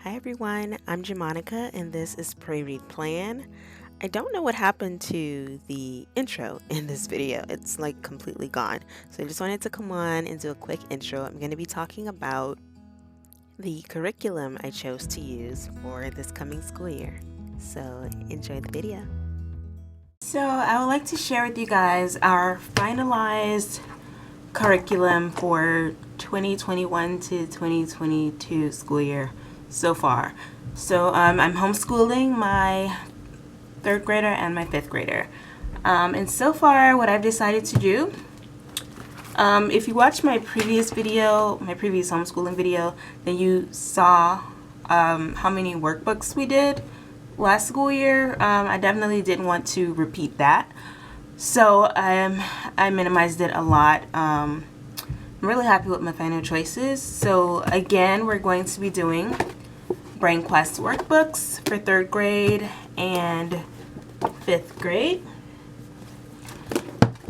Hi everyone, I'm Jamonica and this is Pray Read Plan. I don't know what happened to the intro in this video. It's like completely gone. So I just wanted to come on and do a quick intro. I'm going to be talking about the curriculum I chose to use for this coming school year. So enjoy the video. So I would like to share with you guys our finalized curriculum for 2021 to 2022 school year so far. So I'm homeschooling my third grader and my fifth grader. And so far what I've decided to do, if you watched my previous homeschooling video, then you saw how many workbooks we did last school year. I definitely didn't want to repeat that. So I minimized it a lot. I'm really happy with my final choices. So again, we're going to be doing Brain Quest workbooks for third grade and fifth grade.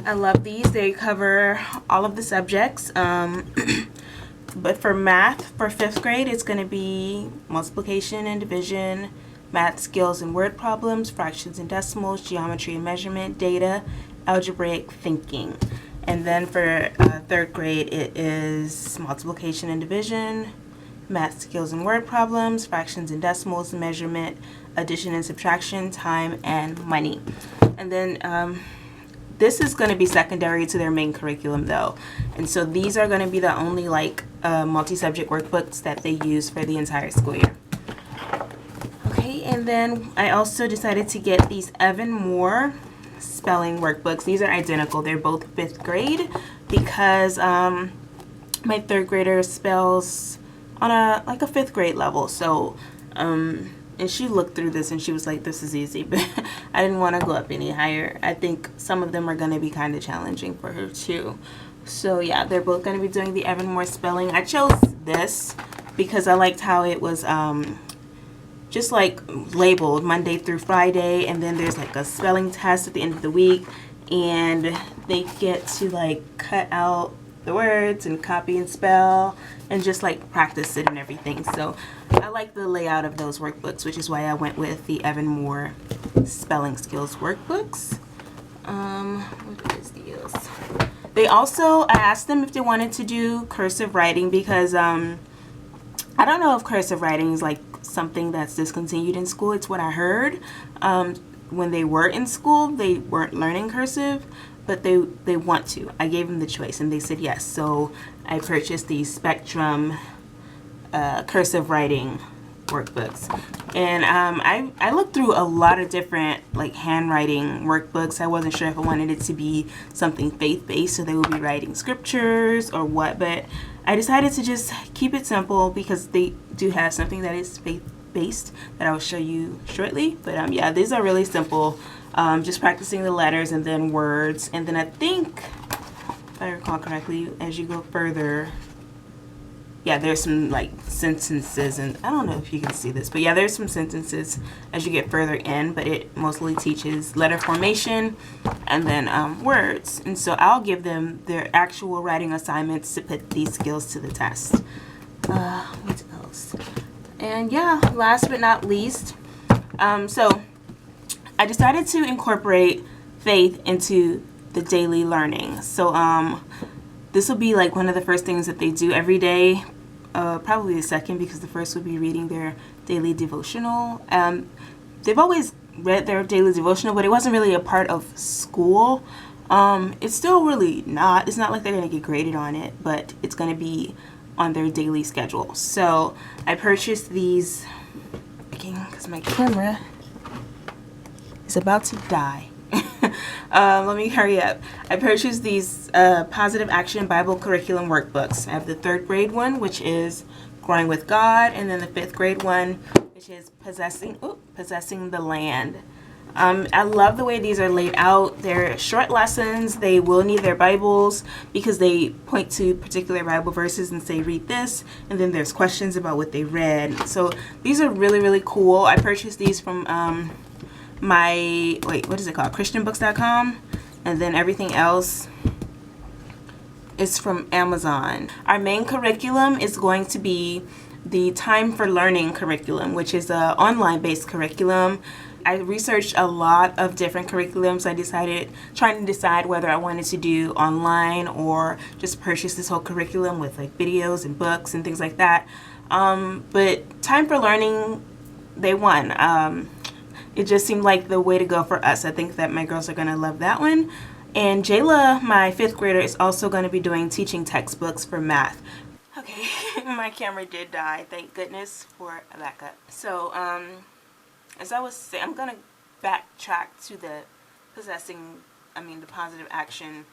I love these. They cover all of the subjects. But for math, for fifth grade, it's going to be multiplication and division, math skills and word problems, fractions and decimals, geometry and measurement, data, algebraic thinking. And then for third grade, it is multiplication and division, math skills and word problems, fractions and decimals, measurement, addition and subtraction, time, and money. And then this is going to be secondary to their main curriculum though. And so these are going to be the only multi-subject workbooks that they use for the entire school year. Okay, and then I also decided to get these Evan Moore spelling workbooks. These are identical. They're both fifth grade because my third grader spells on a fifth grade level. So and she looked through this and she was like, this is easy, but I didn't want to go up any higher. I think some of them are going to be kind of challenging for her too. So yeah, they're both going to be doing the Evan Moore spelling. I chose this because I liked how it was just like labeled Monday through Friday, and then there's like a spelling test at the end of the week, and they get to like cut out the words and copy and spell and just like practice it and everything. So I like the layout of those workbooks, which is why I went with the Evan Moore spelling skills workbooks. What is these? They also, I asked them if they wanted to do cursive writing because I don't know if cursive writing is like something that's discontinued in school. It's what I heard. When they were in school, they weren't learning cursive, but they want to. I gave them the choice and they said yes. So I purchased the Spectrum cursive writing workbooks. And I looked through a lot of different like handwriting workbooks. I wasn't sure if I wanted it to be something faith-based, so they would be writing scriptures or what, but I decided to just keep it simple because they do have something that is faith-based that I will show you shortly. But yeah, these are really simple. Just practicing the letters and then words. And then I think, if I recall correctly, as you go further, yeah, there's some like sentences, and I don't know if you can see this, but yeah, there's some sentences as you get further in, but it mostly teaches letter formation and then words. And so I'll give them their actual writing assignments to put these skills to the test. What else? And yeah, last but not least, so I decided to incorporate faith into the daily learning. So this will be like one of the first things that they do every day. Probably the second, because the first would be reading their daily devotional. They've always read their daily devotional, but it wasn't really a part of school. It's still really not. It's not like they're going to get graded on it, but it's going to be on their daily schedule. So I purchased these, because my camera is about to die. Let me hurry up. I purchased these Positive Action Bible Curriculum workbooks. I have the third grade one, which is Growing with God, and then the fifth grade one, which is Possessing the Land. I love the way these are laid out. They're short lessons. They will need their Bibles because they point to particular Bible verses and say, read this, and then there's questions about what they read. So these are really, really cool. I purchased these from my, what is it called? christianbooks.com, and then everything else is from Amazon. Our main curriculum is going to be the Time for Learning curriculum, which is a online-based curriculum. I researched a lot of different curriculums. Trying to decide whether I wanted to do online or just purchase this whole curriculum with like videos and books and things like that. But Time for Learning, they won. It just seemed like the way to go for us. I think that my girls are going to love that one. And Jayla, my 5th grader, is also going to be doing teaching textbooks for math. Okay, my camera did die. Thank goodness for a backup. So, as I was saying, I'm going to backtrack to the the positive action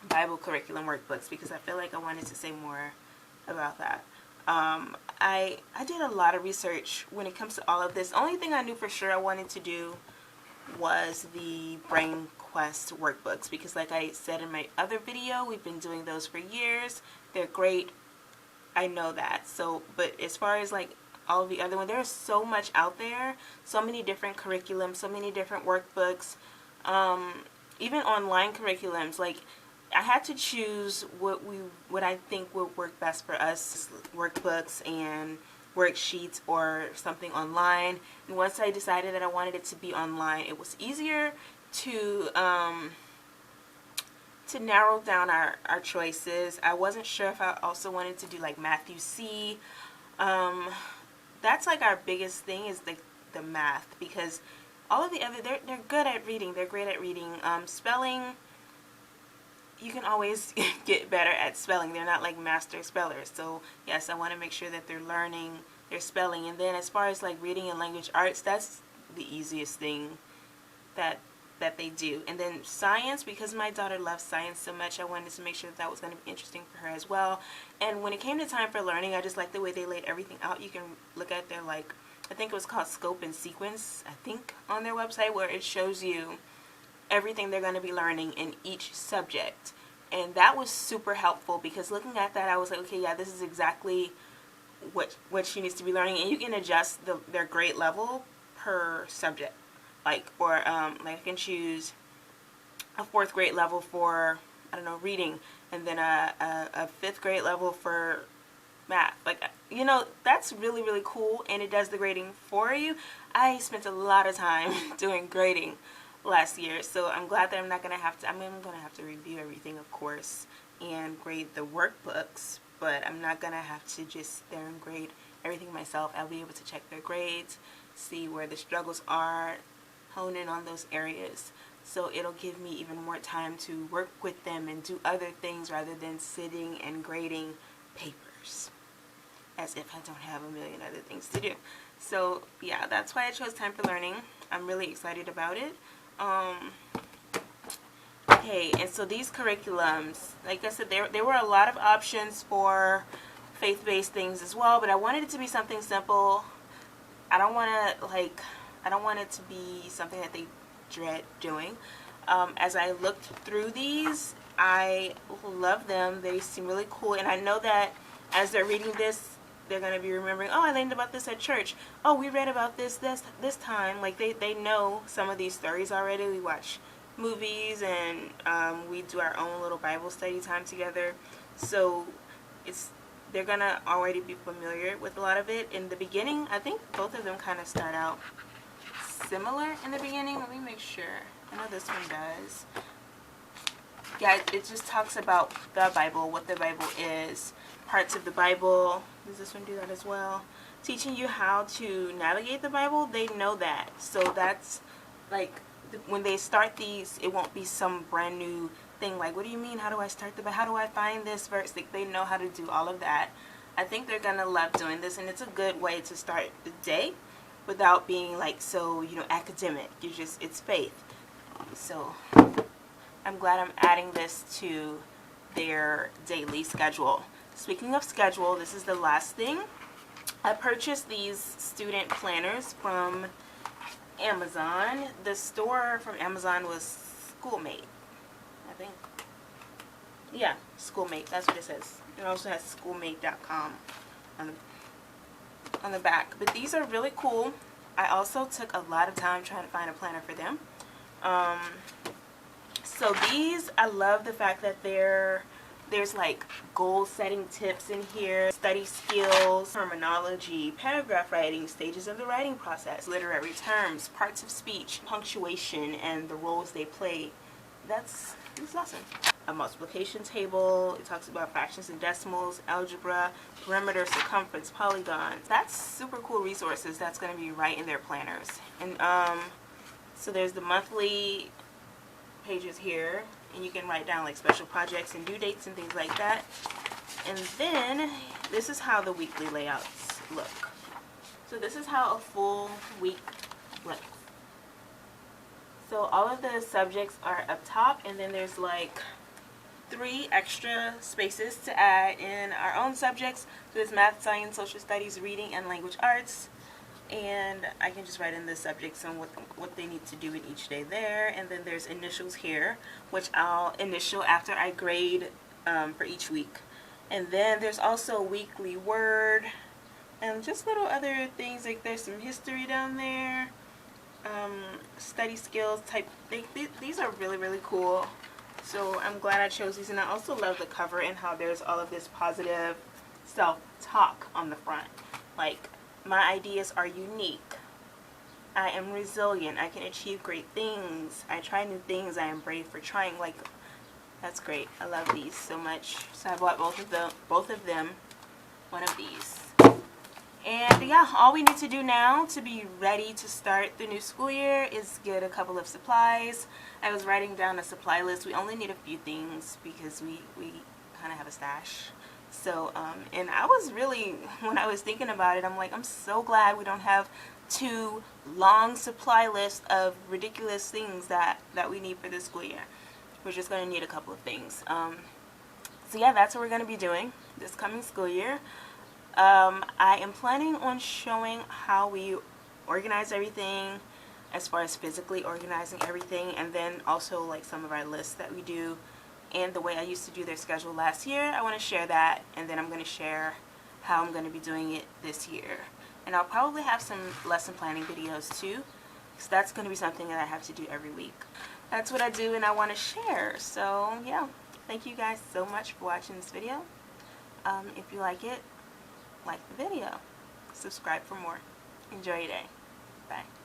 Bible curriculum workbooks, because I feel like I wanted to say more about that. I did a lot of research when it comes to all of this. The only thing I knew for sure I wanted to do was the Brain Quest workbooks, because like I said in my other video, we've been doing those for years. They're great. I know that. So, but as far as like all of the other ones, there's so much out there, so many different curriculums, so many different workbooks, even online curriculums. Like, I had to choose what I think would work best for us, workbooks and worksheets or something online. And once I decided that I wanted it to be online, it was easier to narrow down our choices. I wasn't sure if I also wanted to do like Matthew C. That's like our biggest thing, is the math, because all of the other, they're good at reading. They're great at reading. Spelling, you can always get better at spelling. They're not like master spellers. So yes, I want to make sure that they're learning their spelling. And then as far as like reading and language arts, that's the easiest thing that they do. And then science, because my daughter loves science so much, I wanted to make sure that was going to be interesting for her as well. And when it came to Time for Learning, I just like the way they laid everything out. You can look at their, like, I think it was called Scope and Sequence, I think, on their website, where it shows you everything they're going to be learning in each subject. And that was super helpful, because looking at that, I was like, okay, yeah, this is exactly what she needs to be learning. And you can adjust their grade level per subject. Like, or like I can choose a 4th grade level for, I don't know, reading, and then a 5th grade level for math. Like, you know, that's really, really cool, and it does the grading for you. I spent a lot of time doing grading last year, so I'm glad that I'm going to have to review everything, of course, and grade the workbooks, but I'm not going to have to just sit there and grade everything myself. I'll be able to check their grades, see where the struggles are, hone in on those areas. So it'll give me even more time to work with them and do other things rather than sitting and grading papers, as if I don't have a million other things to do. So yeah, that's why I chose Time for Learning. I'm really excited about it. Okay, and so these curriculums, like I said, there were a lot of options for faith-based things as well, but I wanted it to be something simple. I don't want it to be something that they dread doing. As I looked through these, I love them. They seem really cool, and I know that as they're reading this, they're going to be remembering, oh, I learned about this at church. Oh, we read about this time. Like, they know some of these stories already. We watch movies, and we do our own little Bible study time together. So they're going to already be familiar with a lot of it. In the beginning, I think both of them kind of start out similar in the beginning. Let me make sure. I know this one does. Yeah, it just talks about the Bible, what the Bible is, parts of the Bible. Does this one do that as well? Teaching you how to navigate the Bible. They know that. So that's like, when they start these, it won't be some brand new thing like, what do you mean, how do I start the Bible? How do I find this verse? Like, they know how to do all of that. I think they're going to love doing this, and it's a good way to start the day without being like so, academic. It's faith. So I'm glad I'm adding this to their daily schedule. Speaking of schedule, this is the last thing. I purchased these student planners from Amazon. The store from Amazon was Schoolmate, I think. Yeah, Schoolmate, that's what it says. It also has schoolmate.com on the back. But these are really cool. I also took a lot of time trying to find a planner for them. So these, I love the fact that they're There's like goal setting tips in here, study skills, terminology, paragraph writing, stages of the writing process, literary terms, parts of speech, punctuation, and the roles they play. This is awesome. A multiplication table. It talks about fractions and decimals, algebra, perimeter, circumference, polygons. That's super cool resources that's going to be right in their planners. And so there's the monthly pages here, and you can write down like special projects and due dates and things like that. And then this is how the weekly layouts look. So this is how a full week looks. So all of the subjects are up top, and then there's like 3 extra spaces to add in our own subjects. So there's math, science, social studies, reading, and language arts. And I can just write in the subjects and what they need to do in each day there. And then there's initials here, which I'll initial after I grade for each week. And then there's also weekly word and just little other things, like there's some history down there, study skills type. These are really, really cool. So I'm glad I chose these, and I also love the cover and how there's all of this positive self-talk on the front. Like, my ideas are unique. I am resilient. I can achieve great things. I try new things. I am brave for trying. Like, that's great. I love these so much. So I bought both of them, one of these. And yeah, all we need to do now to be ready to start the new school year is get a couple of supplies. I was writing down a supply list. We only need a few things because we kind of have a stash. So, and I was really, when I was thinking about it, I'm like, I'm so glad we don't have 2 long supply lists of ridiculous things that we need for this school year. We're just going to need a couple of things. So yeah, that's what we're going to be doing this coming school year. I am planning on showing how we organize everything, as far as physically organizing everything, and then also like some of our lists that we do and the way I used to do their schedule last year. I want to share that, and then I'm going to share how I'm going to be doing it this year. And I'll probably have some lesson planning videos too, because that's going to be something that I have to do every week. That's what I do and I want to share. So yeah, thank you guys so much for watching this video. If you like it, like the video, subscribe for more. Enjoy your day. Bye.